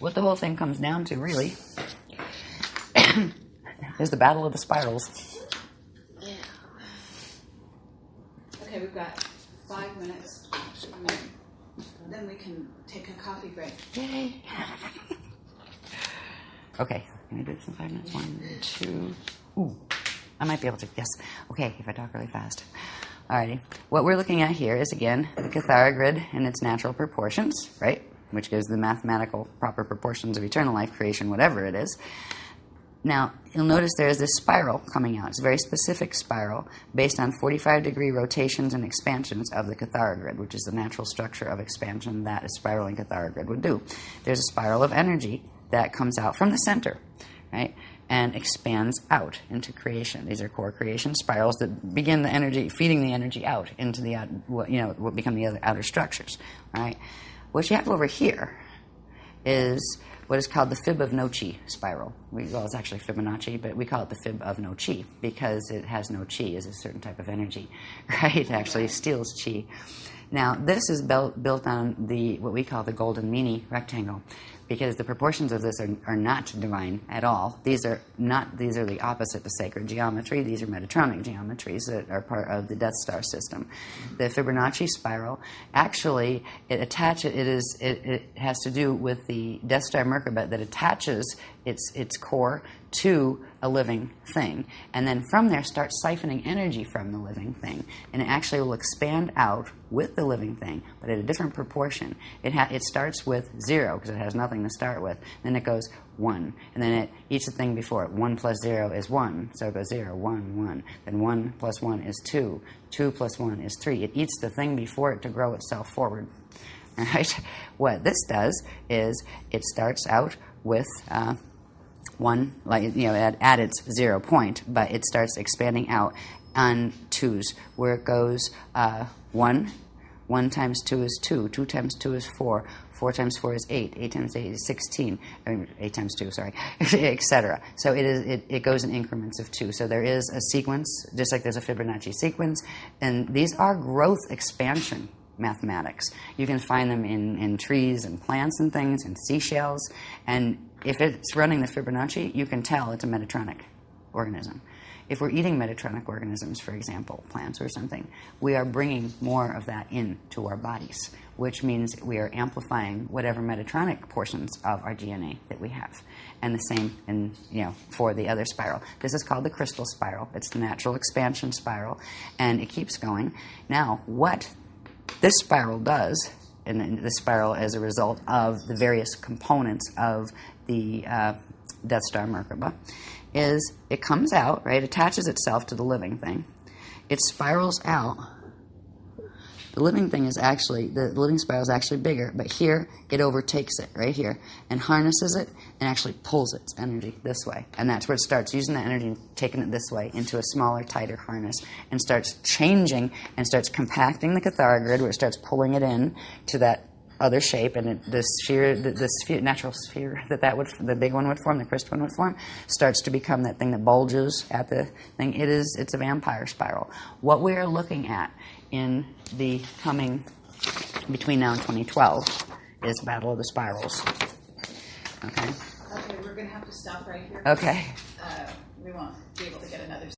what the whole thing comes down to, really, is the battle of the spirals. Yeah. Okay, we've got 5 minutes. Then we can take a coffee break. Yay! Okay, can I do this in 5 minutes? 1, 2. Ooh, I might be able to. Yes. Okay, if I talk really fast. Alrighty. What we're looking at here is, again, the Cathara grid in its natural proportions, right? Which gives the mathematical proper proportions of eternal life, creation, whatever it is. Now, you'll notice there is this spiral coming out. It's a very specific spiral based on 45-degree rotations and expansions of the Cathara grid, which is the natural structure of expansion that a spiraling Cathara grid would do. There's a spiral of energy that comes out from the center, right, and expands out into creation. These are core creation spirals that begin the energy, feeding the energy out into the, what become the other outer structures, right? What you have over here is what is called the fib of no chi spiral. Well, it's actually Fibonacci, but we call it the fib of no chi because it has no chi as a certain type of energy, right? It actually steals chi. Now, this is built on what we call the golden meanie rectangle, because the proportions of this are not divine at all. These are the opposite to sacred geometry. These are Metatronic geometries that are part of the Death Star system. The Fibonacci spiral, actually, it has to do with the Death Star Merkaba that attaches its core to a living thing, and then from there starts siphoning energy from the living thing, and it actually will expand out with the living thing, but at a different proportion. It starts with 0 because it has nothing to start with. Then it goes 1, and then it eats the thing before it. 1 plus 0 is 1, so it goes 0, 1, 1. Then 1 plus 1 is 2. 2 plus 1 is 3. It eats the thing before it to grow itself forward. All right. What this does is it starts out with 1, at its 0 point, but it starts expanding out on 2s, where it goes 1. 1 times 2 is 2. 2 times 2 is 4. 4 times 4 is 8. 8 times 8 is 16. 8 times 2, sorry, etc. So it goes in increments of 2. So there is a sequence, just like there's a Fibonacci sequence, and these are growth expansion mathematics. You can find them in trees and plants and things, and seashells, and if it's running the Fibonacci, you can tell it's a Metatronic organism. If we're eating Metatronic organisms, for example, plants or something, we are bringing more of that into our bodies, which means we are amplifying whatever Metatronic portions of our DNA that we have. And the same for the other spiral. This is called the crystal spiral. It's the natural expansion spiral, and it keeps going. Now, what this spiral does, and this spiral as a result of the various components of the Death Star Merkaba, is it comes out, right, attaches itself to the living thing. It spirals out. The living spiral is actually bigger, but here it overtakes it, right here, and harnesses it and actually pulls its energy this way. And that's where it starts using that energy and taking it this way into a smaller, tighter harness, and starts changing and starts compacting the Cathara grid, where it starts pulling it in to that other shape, and the natural sphere the big one would form, the crystal one would form, starts to become that thing that bulges at the thing. It's a vampire spiral. What we are looking at in the coming between now and 2012 is Battle of the Spirals. Okay. Okay, we're going to have to stop right here. Okay. We won't be able to get another